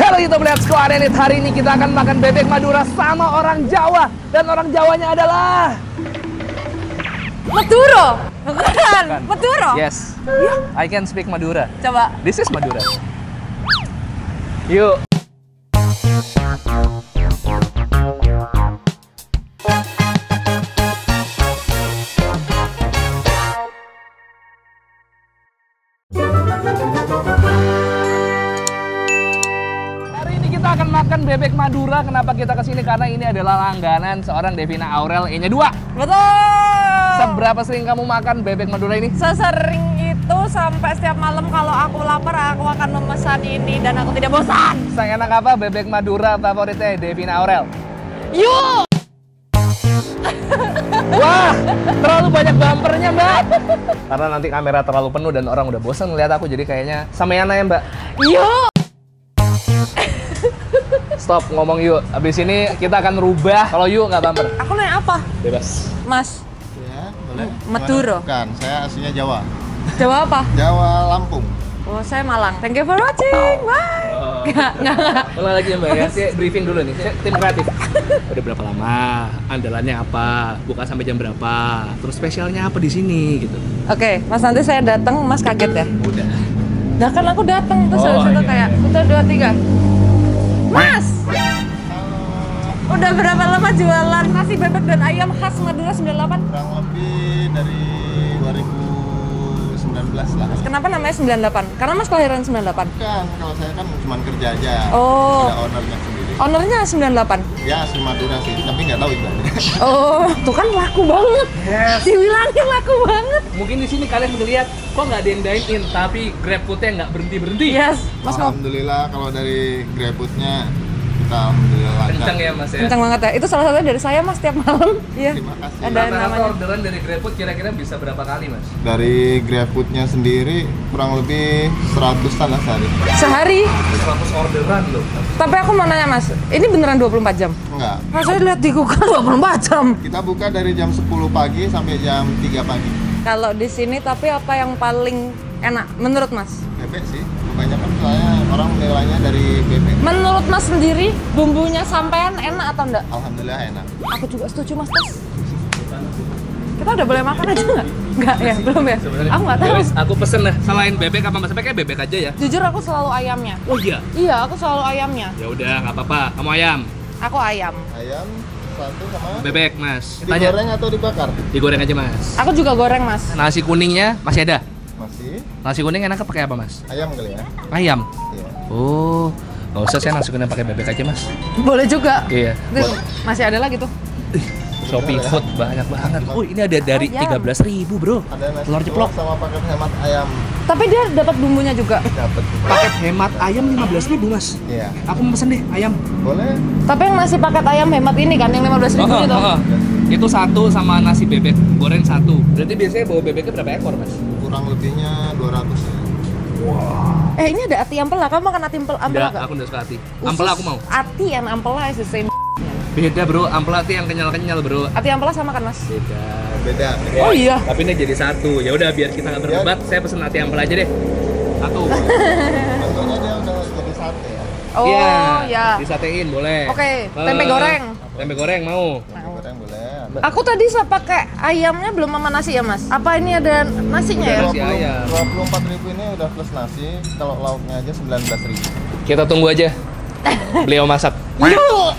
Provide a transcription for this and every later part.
Halo YouTube Let's Go Arenit. Hari ini kita akan makan bebek Madura sama orang Jawa. Dan orang Jawanya adalah Maduro. Bukan. Maduro. Yes, I can speak Madura. Coba. This is Madura. Yuk. Kita akan makan bebek Madura. Kenapa kita kesini? Karena ini adalah langganan seorang Devina Aurel E-nya 2. Betul. Seberapa sering kamu makan bebek Madura ini? Sesering itu sampai setiap malam kalau aku lapar aku akan memesan ini dan aku tidak bosan. Sang enak apa bebek Madura favoritnya Devina Aurel? Yuk. Wah, terlalu banyak bumpernya, Mbak. Karena nanti kamera terlalu penuh dan orang udah bosan ngeliat aku, jadi kayaknya sama Yana ya, Mbak. Yuk. Stop ngomong yuk. Abis ini kita akan rubah. Kalau yuk nggak bumper. Aku nanya apa? Bebas. Mas. Ya, boleh. Maduro. Bukan, saya aslinya Jawa. Jawa apa? Jawa Lampung. Oh, saya Malang. Thank you for watching. Bye. Oh. Nggak. Ulang lagi ya, Mbak ya. Saya briefing dulu nih. Saya tim kreatif. Udah berapa lama? Andalannya apa? Buka sampai jam berapa? Terus spesialnya apa di sini gitu. Oke, Mas, nanti saya datang, Mas kaget ya? Udah. Nah kan aku datang terus Oh, habis itu iya. kayak 1, 2, 3. Mas. Udah berapa lama jualan nasi bebek dan ayam khas Madura 98? Kurang lebih dari 2019 lah. Kenapa namanya 98? Karena Mas kelahiran 98. Bukan, kalau saya kan cuma kerja aja. Oh. Ada ownernya sendiri. Ownernya 98. Ya, asli Madura sih, tapi nggak tahu itu. Oh, tuh kan laku banget. Yes. Dibilangin laku banget. Mungkin di sini kalian ngeliat kok nggak ada yang dine in, tapi GrabFood-nya nggak berhenti. Yes, Mas mau. Alhamdulillah kalau dari GrabFood-nya kita alhamdulillah lancar. Kencang ya, Mas ya. Kencang banget ya. Itu salah satunya dari saya Mas tiap malam. Iya. Terima kasih. Ada Rata-rata namanya. orderan dari GrabFood kira-kira bisa berapa kali, Mas? Dari GrabFood-nya sendiri kurang lebih 100-an lah sehari. Sehari. 100 orderan loh. Tapi aku mau nanya Mas, ini beneran 24 jam? Enggak. Mas, saya lihat di Google 24 jam. Kita buka dari jam 10 pagi sampai jam 3 pagi. Kalau di sini tapi apa yang paling enak menurut Mas? Bebek sih. Kebanyakan soalnya orang menilainya dari bebek. Menurut Mas sendiri bumbunya sampean enak atau enggak? Alhamdulillah enak. Aku juga setuju Mas Tes. Kita udah boleh makan aja nggak? Nggak ya, belum ya? Sebenarnya. Aku nggak tahu. Ya wes, aku pesen deh. Selain bebek apa Mas? Kayaknya bebek aja ya. Jujur aku selalu ayamnya. Oh iya. Iya, aku selalu ayamnya. Ya udah, nggak apa-apa. Kamu ayam. Aku ayam. Ayam satu sama Bebek, Mas. digoreng atau dibakar? Digoreng aja, Mas. Aku juga goreng Mas. Nasi kuningnya masih ada. Masih Nasi kuning enaknya pakai apa, Mas? ayam kali ya? Ayam. Iya. Oh, nggak usah, saya nasi kuning pakai bebek aja, Mas. Boleh juga. Iya. Tuh, masih ada lagi tuh. Shopee Food banyak banget. Oh, ini ada dari Ayam. 13.000, Bro. Ada nasi Telur ceplok. sama paket hemat ayam. Tapi dia dapat bumbunya juga. Dapat. Paket hemat ayam 15.000, Mas. Iya. Aku mau pesen deh ayam. Boleh. Tapi yang nasi paket ayam hemat ini kan yang 15.000 itu. Itu satu sama nasi bebek goreng satu. Berarti biasanya bawa bebeknya berapa ekor, Mas? Kurang lebihnya 200 ya. Ini ada ati ampela. Kamu makan ati ampela Enggak, nggak? aku udah suka hati. Ampela aku mau. Ati and ampela is the same. Beda, Bro. Ampela tuh yang kenyal-kenyal, Bro. Ati ampela sama kan Mas? Beda. Beda. Oh iya. Tapi ini jadi satu. Ya udah, biar kita nggak berdebat, saya pesen hati ampela aja deh. Satu. Contohnya dia udah jadi sate ya. Oh Iya, ya. disatein boleh. Oke, tempe goreng. Tempe goreng mau. Goreng boleh. Aku tadi pakai ayamnya belum sama nasi ya Mas? Apa ini ada nasinya ya? Nasi ayam. 24.000 ini udah plus nasi. Kalau lauknya aja 19.000. Kita tunggu aja. Beliau masak. Yuk!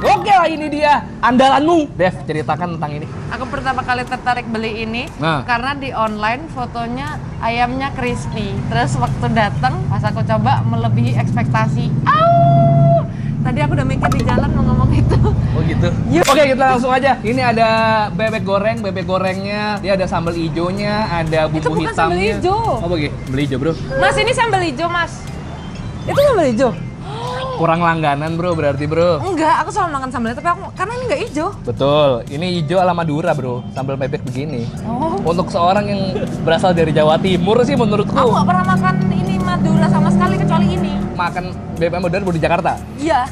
Oke lah, ini dia andalanmu. Dev, ceritakan tentang ini. Aku pertama kali tertarik beli ini Nah. karena di online fotonya ayamnya crispy. Terus waktu datang pas aku coba melebihi ekspektasi. Au! Tadi aku udah mikir di jalan mau ngomong itu. Oh gitu. Yuk. Oke, kita langsung aja. Ini ada bebek goreng, bebek gorengnya. Dia ada sambal hijaunya, ada bumbu Itu bukan hitamnya. sambal hijau. Oh, begini. Sambal hijau, Bro. Mas, ini sambal hijau, Mas. Itu sambal hijau? Kurang langganan, Bro, berarti, Bro. Enggak, aku selalu makan sambalnya, tapi aku karena ini nggak hijau. Betul. Ini hijau ala Madura, Bro. Sambal bebek begini. Oh. Untuk seorang yang berasal dari Jawa Timur sih menurutku. Aku nggak pernah makan ini Madura sama sekali kecuali ini. Makan bebek Madura baru di Jakarta. Iya.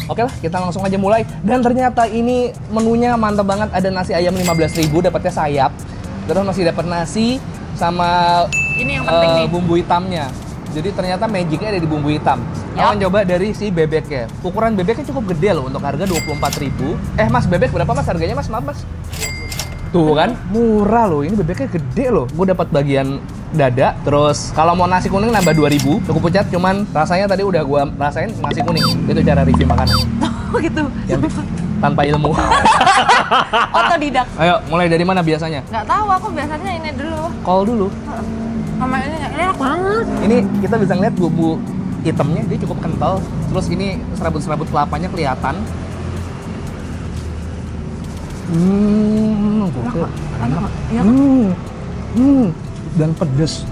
Oke lah, kita langsung aja mulai. Dan ternyata ini menunya mantap banget. Ada nasi ayam 15.000, dapatnya sayap. Terus masih dapat nasi sama Ini yang penting nih. bumbu hitamnya. Jadi ternyata magicnya ada di bumbu hitam. Ya. Aku coba dari si bebeknya. Ukuran bebeknya cukup gede loh untuk harga 24.000. Mas, bebek berapa Mas harganya Mas? Maaf Mas. Tuh kan, murah loh. Ini bebeknya gede loh. Gue dapat bagian dada. Terus kalau mau nasi kuning nambah 2.000. Cukup pucat, cuman rasanya tadi udah gue rasain nasi kuning. Itu cara review makanan. Oh gitu. Yang tanpa ilmu. Otodidak. Ayo, mulai dari mana biasanya? Nggak tahu, aku biasanya ini dulu. Call dulu. Sama ini enak banget. Ini kita bisa ngeliat bumbu hitamnya, dia cukup kental. Terus ini serabut-serabut kelapanya kelihatan. Gokil. Enak. Iya kan? Dan pedes.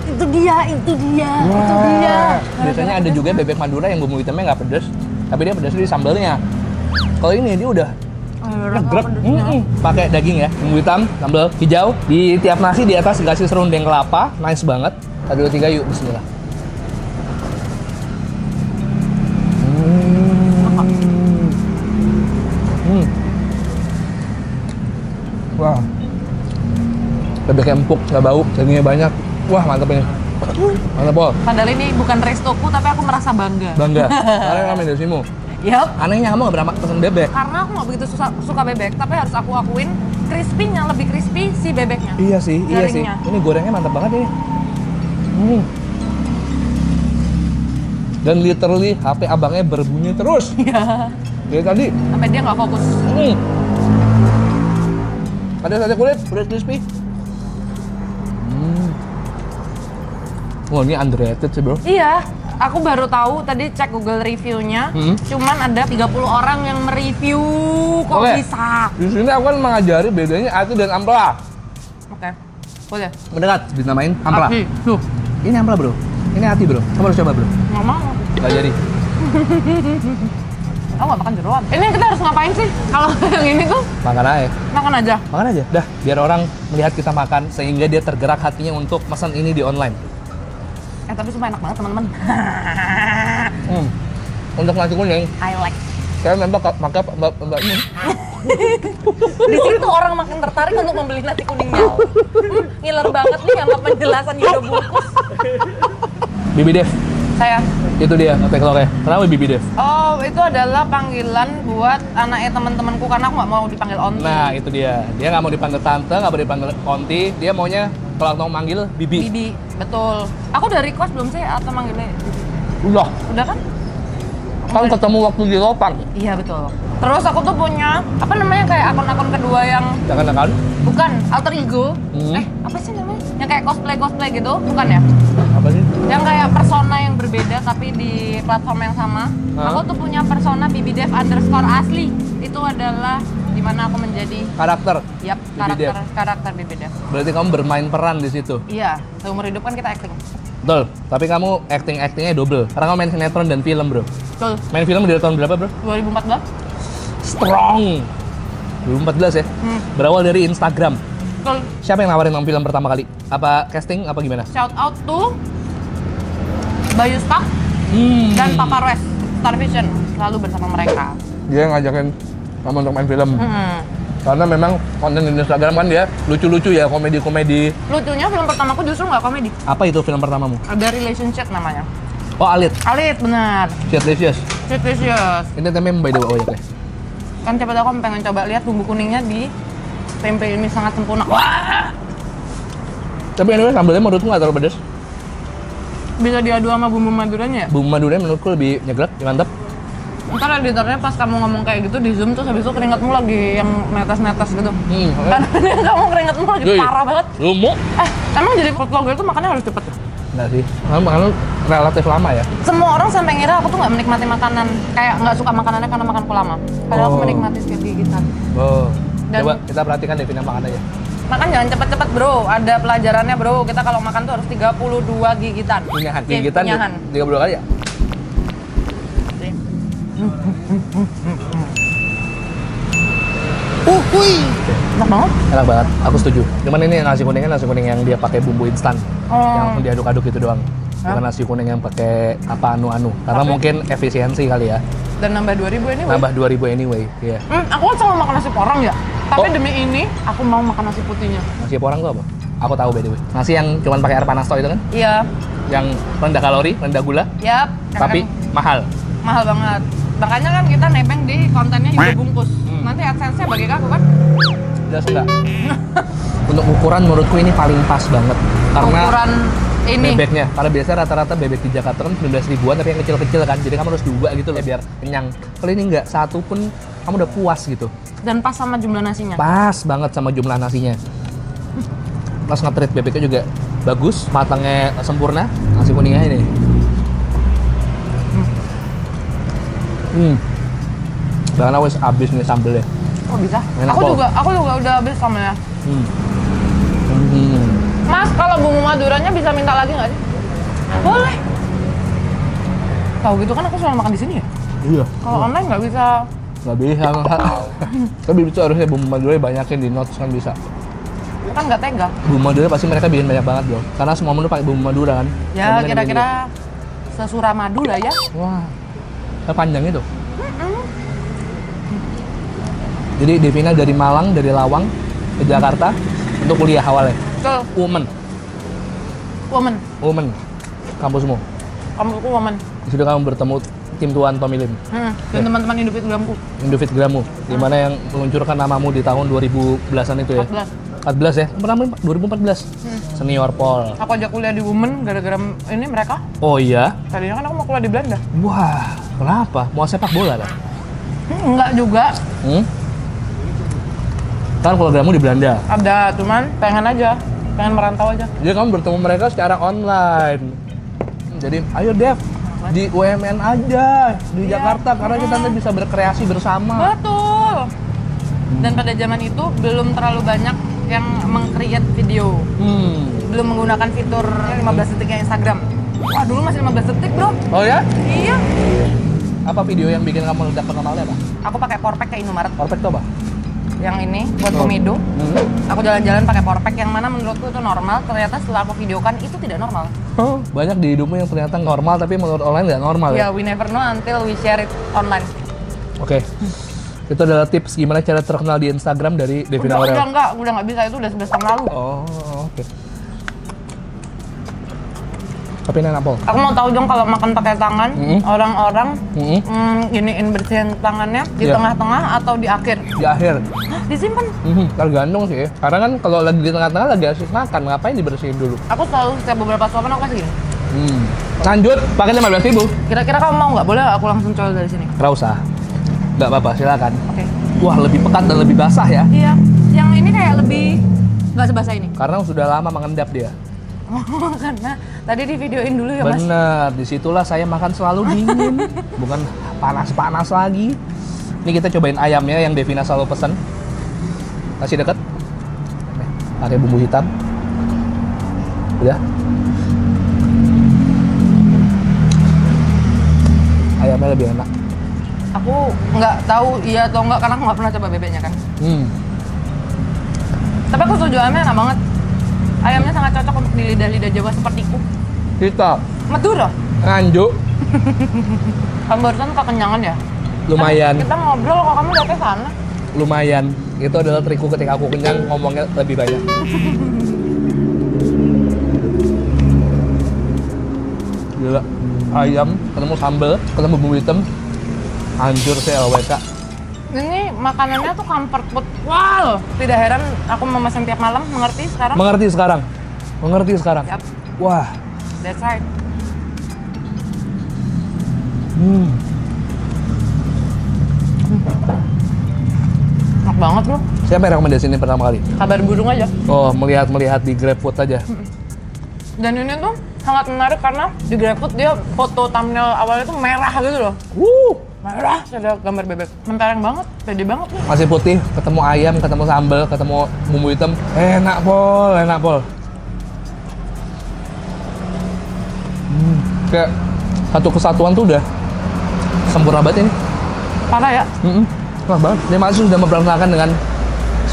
Itu dia. Itu dia. Biasanya ada juga bebek Madura yang bumbu hitamnya nggak pedes, tapi dia pedes di sambalnya. Kalau ini dia udah ngegrek. Pakai daging ya, bumbu hitam, sambal hijau. Di tiap nasi di atas dikasih serundeng kelapa, nice banget. 1, 2, 3, yuk, bismillah. Wah, bebeknya empuk, nggak bau, dagingnya banyak. Wah, mantap ini. Mantap, Pol. Padahal ini bukan restoku, tapi aku merasa bangga. Bangga. Karena kami dari sini. Yap. Anehnya kamu nggak pernah pesen bebek. Karena aku nggak begitu suka bebek, tapi harus aku akuin crispy-nya lebih crispy si bebeknya. Iya sih. Garingnya. Ini gorengnya mantap banget ini. Dan literally HP abangnya berbunyi terus. Iya. Dari tadi. Sampai dia nggak fokus. Ada sate kulit crispy. Wah, ini underrated sih, Bro. Iya. Aku baru tahu tadi cek Google review-nya, cuman ada 30 orang yang mereview, kok Oke. bisa? Di sini aku kan mengajari bedanya ati dan ampela. Oke, boleh. Mendekat, dinamain ampela. Ati, tuh, Ini ampela, Bro. Ini ati, Bro. Kamu harus coba, Bro. nggak mau. Nggak jadi. Aku nggak makan jeroan. Ini kita harus ngapain sih? Kalau yang ini tuh Makan aja. makan aja. Makan aja. Dah, biar orang melihat kita makan sehingga dia tergerak hatinya untuk pesan ini di online. Tapi sumpah enak banget teman-teman. Untuk nasi kuning, I like. saya nembak mbak ini. Di situ orang makin tertarik untuk membeli nasi kuningnya. Ngiler banget nih sama penjelasan Yudo Bungkus. Bibi Dev, Saya. itu dia ngetekloknya. Kenapa Bibi Dev? Oh, itu adalah panggilan buat anaknya teman-temanku karena aku nggak mau dipanggil onti. Nah, itu dia. Dia nggak mau dipanggil tante, nggak mau dipanggil onti. Dia maunya kalau mau manggil Bibi. Bibi, betul. Aku udah request belum sih atau manggilnya Bibi? Udah, Udah kan? kan ketemu waktu di Lopang. Iya betul. Terus aku tuh punya apa namanya kayak akun-akun kedua yang Jangan-jangan. bukan alter ego. Hmm. Apa sih namanya? Yang kayak cosplay gitu, bukan ya? Apa sih? Yang kayak persona yang berbeda tapi di platform yang sama. Hah? Aku tuh punya persona BBDev_asli. Itu adalah dimana aku menjadi Karakter. karakter BBDev. Berarti kamu bermain peran di situ. Iya, seumur hidup kan kita acting. Betul. Tapi kamu actingnya double. Karena kamu main sinetron dan film, Bro. Betul. Main film dari tahun berapa, Bro? 2014. Strong. 2014 ya. Berawal dari Instagram. Betul. Siapa yang nawarin kamu film pertama kali? Apa casting? Apa gimana? Shout out to Bayu Stak dan Papa West Star Vision, selalu bersama mereka. Dia ngajakin kamu untuk main film. Karena memang konten di Instagram kan dia lucu-lucu ya, komedi-komedi. Lucunya film pertamaku justru nggak komedi. Apa itu film pertamamu? Ada Relationship namanya. Oh, Alit. Alit, benar. Shitlicious. Delicious. Ini tempe by the way ya. Kan siapa tahu kamu pengen coba lihat bumbu kuningnya di tempe ini sangat sempurna. Wah! Tapi anyway, sambalnya menurutku nggak terlalu pedas. Bisa diadu sama bumbu maduranya ya? Bumbu maduranya menurutku lebih nyegrek, lebih mantap. Ntar editornya pas kamu ngomong kayak gitu di Zoom terus habis itu keringatmu lagi yang netes-netes gitu. Karena kamu keringatmu lagi Yoi. parah banget. Lumuk. Emang jadi food vlogger itu makannya harus cepet ya? Enggak sih. Karena relatif lama ya. Semua orang sampai ngira aku tuh nggak menikmati makanan, kayak nggak suka makanannya karena makanku lama. Padahal aku menikmati setiap gigitan. Oh. Dan- Coba kita perhatikan Devina makan aja. Makan jangan cepet-cepet bro, ada pelajarannya bro. Kita kalau makan tuh harus 32 gigitan. Punyahan. Oke, Gigitan punyahan. 30 kali ya? Enak banget. Enak banget, aku setuju. Cuman ini nasi kuningnya nasi kuning yang dia pakai bumbu instan, yang langsung diaduk-aduk itu doang. Bukan nasi kuning yang pakai apa anu-anu. Karena Tapi- mungkin efisiensi kali ya. Dan nambah 2000 ini. Nambah 2000 anyway, iya. Aku kan selalu makan nasi porang ya. Tapi Oh. demi ini aku mau makan nasi putihnya. Nasi porang tuh apa? Aku tahu by the way. Nasi yang cuman pakai air panas toh itu kan? Iya. Yang rendah kalori, rendah gula, Yap. tapi mahal. mahal banget. Makanya kan kita nebeng di kontennya Indo Bungkus. Nanti AdSense-nya bagi aku kan. Jelas enggak? Untuk ukuran menurutku ini paling pas banget. Karena Ukuran ini. bebeknya, karena biasanya rata-rata bebek di Jakarta kan 19 ribuan tapi yang kecil-kecil kan, jadi kamu harus 2 gitu loh biar kenyang. Kalau ini enggak, 1 pun kamu udah puas gitu. Dan pas sama jumlah nasinya. Pas banget sama jumlah nasinya. Pas nge-treat bebeknya juga bagus, matangnya sempurna, nasi kuningnya ini. Bahkan wes habis nih sambelnya. Oh bisa? Enak Aku kok. juga udah habis sama ya. Hmm. Hmm. Mas, kalau bumbu maduranya bisa minta lagi nggak sih? Boleh. Tahu gitu kan aku selalu makan di sini ya. Iya. Kalau online nggak bisa. Nggak bisa. Tapi itu harusnya bumbu madura banyakin di notes kan bisa. Kan nggak tega. Bumbu madura pasti mereka bikin banyak banget loh. Karena semua menu pakai bumbu madura kan. Ya Yang kira-kira sesuramadu lah ya. wah, panjang itu. Jadi Devina dari Malang, dari Lawang ke Jakarta untuk kuliah awalnya. Betul. Woman. Kampusmu. Kamu aku woman. Di situ kamu bertemu tim Tuan Tommy Lim, Dan teman-teman Indofitgramku. Indofit Gramu, di mana yang meluncurkan namamu di tahun 2010-an itu ya. 14. 14 ya? Pertama 2014. Senior Pol. Aku ajak kuliah di Women gara-gara ini mereka. Oh iya? Tadinya kan aku mau kuliah di Belanda. Wah, kenapa? Mau sepak bola kan? Enggak juga. Kan kalau Gramu di Belanda. Ada, cuman pengen aja. Pengen merantau aja. Jadi kamu bertemu mereka secara online. Jadi, ayo Dev, di UMN aja, di Jakarta, karena kita nanti bisa berkreasi bersama. Betul. Dan pada zaman itu belum terlalu banyak yang meng-create video. Belum menggunakan fitur 15 detiknya Instagram. Wah, dulu masih 15 detik, Bro. Oh ya? Iya. Apa video yang bikin kamu ledak pertama kali apa? Aku pakai powerpack ke Indomaret. Powerpack itu apa? Yang ini buat Oh. komedo. Aku jalan-jalan pakai powerpack yang mana menurutku itu normal. Ternyata setelah aku videokan itu tidak normal. Banyak di hidupmu yang ternyata normal, tapi menurut online nggak normal ya? Ya, we never know until we share it online. Oke. Itu adalah tips gimana cara terkenal di Instagram dari Devina Aurel. Udah nggak bisa, itu udah 11 tahun lalu. Oh, oke. Tapi ini enak, Pol. Aku mau tahu dong kalau makan pakai tangan, orang-orang giniin bersihin tangannya di Iya. tengah-tengah atau di akhir? Di akhir. Hah, disimpan. Tergantung sih. Karena kan kalau lagi di tengah-tengah lagi asik makan, ngapain dibersihin dulu? Aku selalu setiap beberapa suapan aku kasih gini. Lanjut, pakai 15.000. Kira-kira kamu mau nggak? Boleh aku langsung coba dari sini? Nggak usah. Nggak apa-apa, silakan. Oke. Wah, lebih pekat dan lebih basah ya. Iya. Yang ini kayak lebih nggak sebasah ini. Karena sudah lama mengendap dia. Karena tadi di videoin dulu ya Mas. Bener, disitulah saya makan selalu dingin. Bukan panas-panas lagi. Ini kita cobain ayamnya yang Devina selalu pesen. Kasih deket. Nih, pakai bumbu hitam. Udah. Ayamnya lebih enak. Aku nggak tahu iya atau nggak karena aku nggak pernah coba bebeknya kan. Tapi aku setuju ayamnya enak banget. Ayamnya sangat cocok untuk di lidah-lidah Jawa sepertiku. Kita Madura. Nganjuk. Kamu barusan kekenyangan ya? Lumayan. Kita ngobrol kok kamu udah ke sana. Lumayan. Itu adalah trikku ketika aku kenyang ngomongnya lebih banyak. Gila. Ayam, ketemu sambal, ketemu bumbu hitam. Hancur sih LWK. Ini makanannya tuh comfort food. Wow. Tidak heran aku memesan tiap malam, mengerti sekarang? Mengerti sekarang? Mengerti sekarang? Yap. Wah. That's right. Enak banget loh. Siapa yang rekomendasi ini pertama kali? Kabar burung aja. Oh, melihat di GrabFood aja. Dan ini tuh sangat menarik karena di GrabFood dia foto thumbnail awalnya tuh merah gitu loh. Merah, ada gambar bebek. Mentereng banget, pede banget nih. Masih putih, ketemu ayam, ketemu sambal, ketemu bumbu hitam. Enak pol, enak pol. Kayak satu kesatuan tuh udah sempurna banget ini. Parah ya? Wah banget. Dia masih sudah memperkenalkan dengan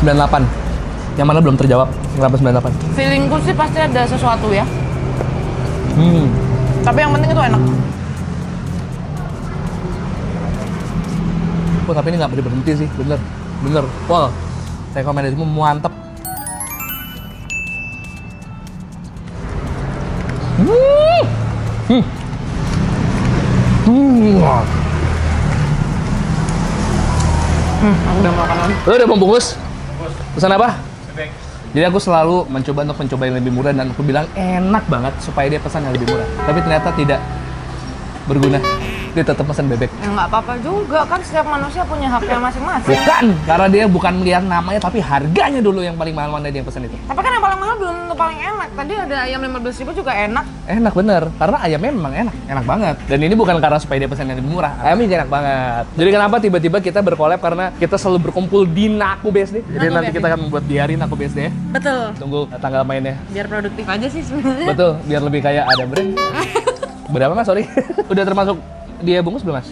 98. Yang mana belum terjawab. Kenapa 98? Feelingku sih pasti ada sesuatu ya. Tapi yang penting itu enak. Oh, tapi ini nggak berhenti sih, bener. Pol, rekomendasimu mantep. Aku udah makan lagi. Lo udah membungkus? Pesan apa? Jadi aku selalu mencoba untuk mencoba yang lebih murah dan aku bilang enak banget supaya dia pesan yang lebih murah. Tapi ternyata tidak berguna. Dia tetap pesan bebek. Ya nggak apa-apa juga, kan setiap manusia punya haknya masing-masing. Bukan, karena dia bukan melihat namanya tapi harganya dulu yang paling mahal mana dia yang pesan itu. Tapi kan yang paling mahal belum tentu paling enak. Tadi ada ayam 15.000 juga enak. Enak bener, karena ayamnya memang enak banget. Dan ini bukan karena supaya dia pesan yang lebih murah, ayamnya enak banget. Jadi kenapa tiba-tiba kita berkolab karena kita selalu berkumpul di Naku BSD. Jadi nanti kita akan membuat di hari Naku BSD ya. Betul. Tunggu tanggal mainnya. Biar produktif aja sih sebenarnya. Betul, biar lebih kayak ada brand. Berapa mas, sorry? Udah termasuk dia bungkus belum mas?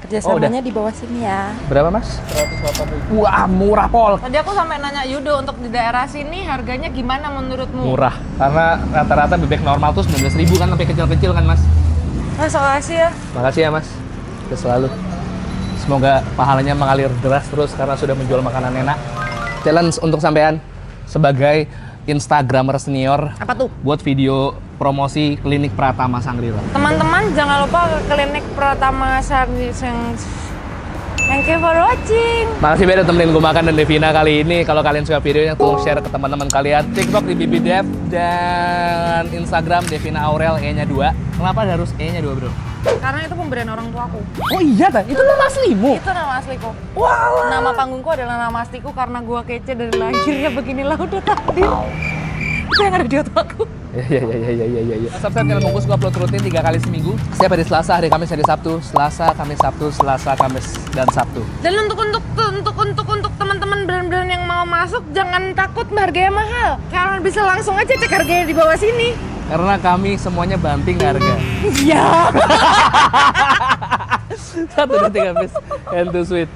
Kerjasamanya di bawah sini ya. Berapa mas? 180. Wah murah pol. Tadi aku sampai nanya Yudo untuk di daerah sini harganya gimana menurutmu? Murah, karena rata-rata bebek normal tuh 19.000 kan, sampai kecil-kecil kan mas. Mas, makasih ya. Makasih ya mas, ya selalu. Semoga pahalanya mengalir deras terus karena sudah menjual makanan enak. Challenge untuk sampean sebagai Instagramer senior. Apa tuh? Buat video promosi klinik Pratama Sangrila. Teman-teman jangan lupa ke klinik Pratama Sangrila. Thank you for watching. Makasih banyak temenin gue makan dan Devina kali ini. Kalau kalian suka videonya, tolong share ke teman-teman kalian. TikTok di BBDev dan Instagram Devina Aurel E-nya 2. Kenapa harus E-nya 2 bro? Karena itu pemberian orang tuaku. Oh iya dah, itu nama aslimu? Itu nama asliku. Wah. Nama panggungku adalah nama asliku karena gua kece dari lahir ya beginilah udah takdir. Itu yang ada di otakku. Iya. Subscribe channel Bungkus, gue upload rutin 3 kali seminggu. Setiap hari Selasa, hari Kamis, hari Sabtu. Selasa, Kamis, dan Sabtu. Dan untuk teman-teman brand-brand yang mau masuk jangan takut harganya mahal. Kalian bisa langsung aja cek harganya di bawah sini. Karena kami semuanya banting harga. Iya. 1, 2, 3, please. And too sweet.